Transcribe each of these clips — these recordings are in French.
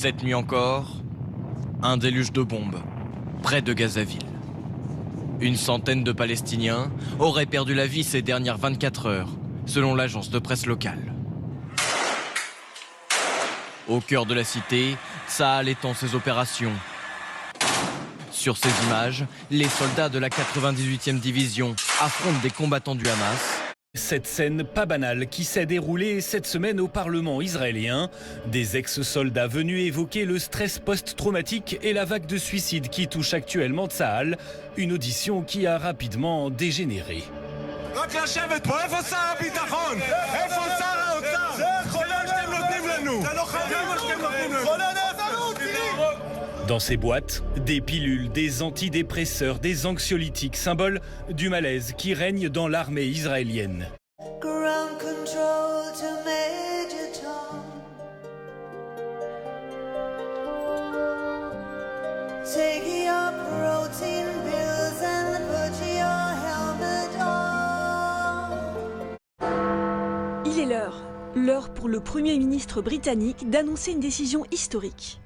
Cette nuit encore, un déluge de bombes, près de Gazaville. Une centaine de Palestiniens auraient perdu la vie ces dernières 24 heures, selon l'agence de presse locale. Au cœur de la cité, Tsahal étend ses opérations. Sur ces images, les soldats de la 98e division affrontent des combattants du Hamas. Cette scène pas banale qui s'est déroulée cette semaine au Parlement israélien. Des ex-soldats venus évoquer le stress post-traumatique et la vague de suicides qui touche actuellement Tsahal. Une audition qui a rapidement dégénéré. Dans ces boîtes, des pilules, des antidépresseurs, des anxiolytiques, symbole du malaise qui règne dans l'armée israélienne. Il est l'heure pour le Premier ministre britannique d'annoncer une décision historique.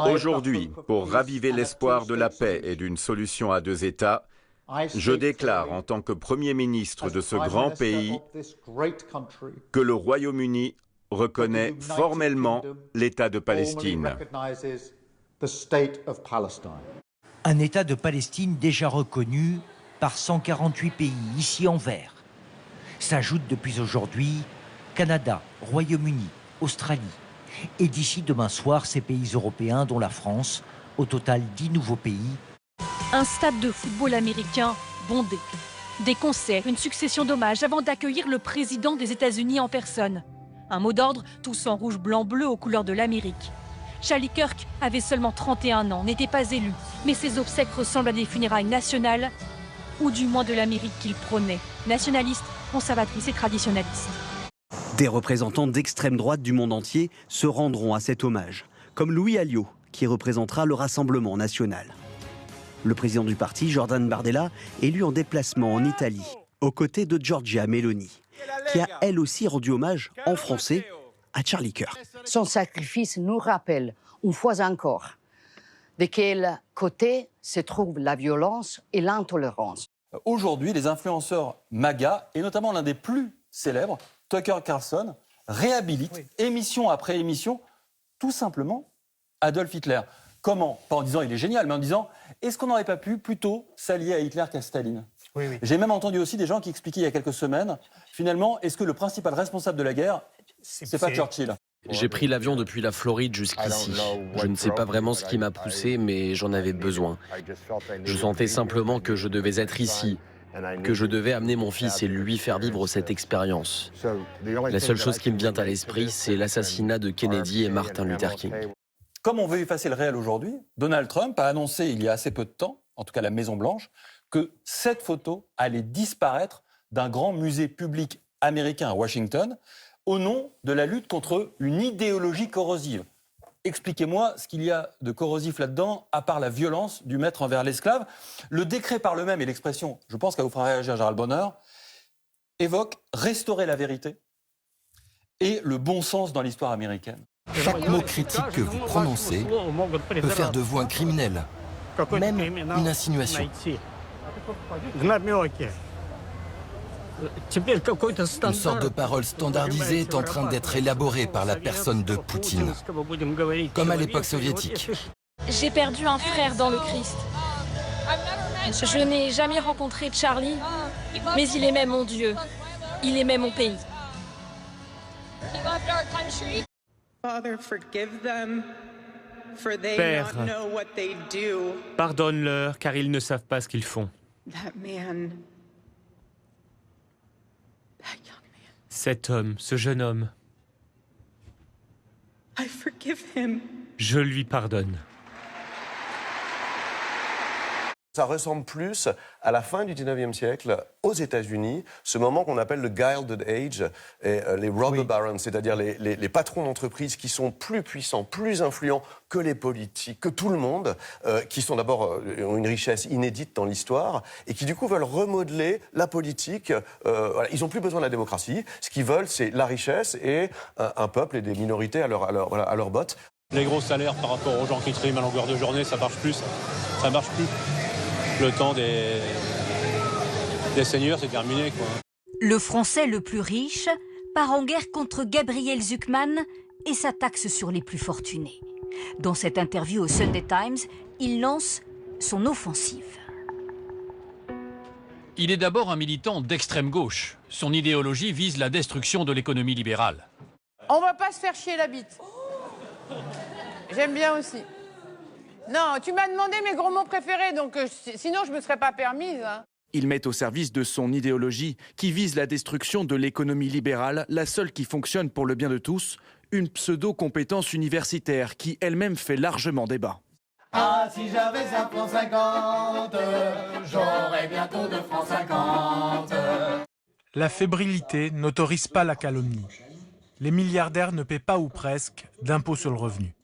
Aujourd'hui, pour raviver l'espoir de la paix et d'une solution à deux États, je déclare en tant que Premier ministre de ce grand pays que le Royaume-Uni reconnaît formellement l'État de Palestine. Un État de Palestine déjà reconnu par 148 pays, ici en vert. S'ajoutent depuis aujourd'hui Canada, Royaume-Uni, Australie. Et d'ici demain soir, ces pays européens, dont la France, au total 10 nouveaux pays. Un stade de football américain bondé. Des concerts, une succession d'hommages avant d'accueillir le président des États-Unis en personne. Un mot d'ordre, tous en rouge, blanc, bleu aux couleurs de l'Amérique. Charlie Kirk avait seulement 31 ans, n'était pas élu, mais ses obsèques ressemblent à des funérailles nationales, ou du moins de l'Amérique qu'il prônait, nationaliste, conservatrice et traditionnaliste. Des représentants d'extrême droite du monde entier se rendront à cet hommage, comme Louis Alliot, qui représentera le Rassemblement national. Le président du parti, Jordan Bardella, élu en déplacement en Italie, aux côtés de Giorgia Meloni, qui a elle aussi rendu hommage en français à Charlie Kirk. Son sacrifice nous rappelle, une fois encore, de quel côté se trouve la violence et l'intolérance. Aujourd'hui, les influenceurs MAGA, et notamment l'un des plus célèbres, Tucker Carlson, réhabilite, émission après émission, tout simplement Adolf Hitler. Comment? Pas en disant il est génial, mais en disant est-ce qu'on n'aurait pas pu plutôt s'allier à Hitler qu'à Staline? J'ai même entendu aussi des gens qui expliquaient il y a quelques semaines, finalement, est-ce que le principal responsable de la guerre, c'est pas Churchill? J'ai pris l'avion depuis la Floride jusqu'ici. Je ne sais pas vraiment ce qui m'a poussé, mais j'en avais besoin. Je sentais simplement que je devais être ici, que je devais amener mon fils et lui faire vivre cette expérience. La seule chose qui me vient à l'esprit, c'est l'assassinat de Kennedy et Martin Luther King. Comme on veut effacer le réel aujourd'hui, Donald Trump a annoncé il y a assez peu de temps, en tout cas la Maison-Blanche, que cette photo allait disparaître d'un grand musée public américain à Washington au nom de la lutte contre une idéologie corrosive. Expliquez-moi ce qu'il y a de corrosif là-dedans, à part la violence du maître envers l'esclave. Le décret par le même et l'expression, je pense qu'elle vous fera réagir Gérald Bonheur, évoque restaurer la vérité et le bon sens dans l'histoire américaine. Chaque mot critique que vous prononcez peut faire de vous un criminel, même une insinuation. Une sorte de parole standardisée est en train d'être élaborée par la personne de Poutine, comme à l'époque soviétique. J'ai perdu un frère dans le Christ. Je n'ai jamais rencontré Charlie, mais il aimait mon Dieu. Il aimait mon pays. Père, pardonne-leur car ils ne savent pas ce qu'ils font. Cet homme, ce jeune homme, je lui pardonne. Ça ressemble plus à la fin du 19e siècle, aux États-Unis, ce moment qu'on appelle le Gilded Age, et les robber barons, c'est-à-dire les patrons d'entreprises qui sont plus puissants, plus influents que les politiques, que tout le monde, qui sont d'abord ont une richesse inédite dans l'histoire, et qui du coup veulent remodeler la politique. Voilà. Ils n'ont plus besoin de la démocratie. Ce qu'ils veulent, c'est la richesse et un peuple et des minorités à leur botte. Les gros salaires par rapport aux gens qui triment à longueur de journée, ça marche plus. Ça marche plus. Le temps des seigneurs, c'est terminé, quoi. Le Français le plus riche part en guerre contre Gabriel Zucman et sa taxe sur les plus fortunés. Dans cette interview au Sunday Times, il lance son offensive. Il est d'abord un militant d'extrême gauche. Son idéologie vise la destruction de l'économie libérale. On va pas se faire chier la bite. J'aime bien aussi. Non, tu m'as demandé mes gros mots préférés, donc sinon je me serais pas permise. Hein. Il met au service de son idéologie, qui vise la destruction de l'économie libérale, la seule qui fonctionne pour le bien de tous, une pseudo-compétence universitaire qui elle-même fait largement débat. Ah, si j'avais 1 franc 50, j'aurais bientôt 2 francs 50. La fébrilité n'autorise pas la calomnie. Les milliardaires ne paient pas ou presque d'impôt sur le revenu.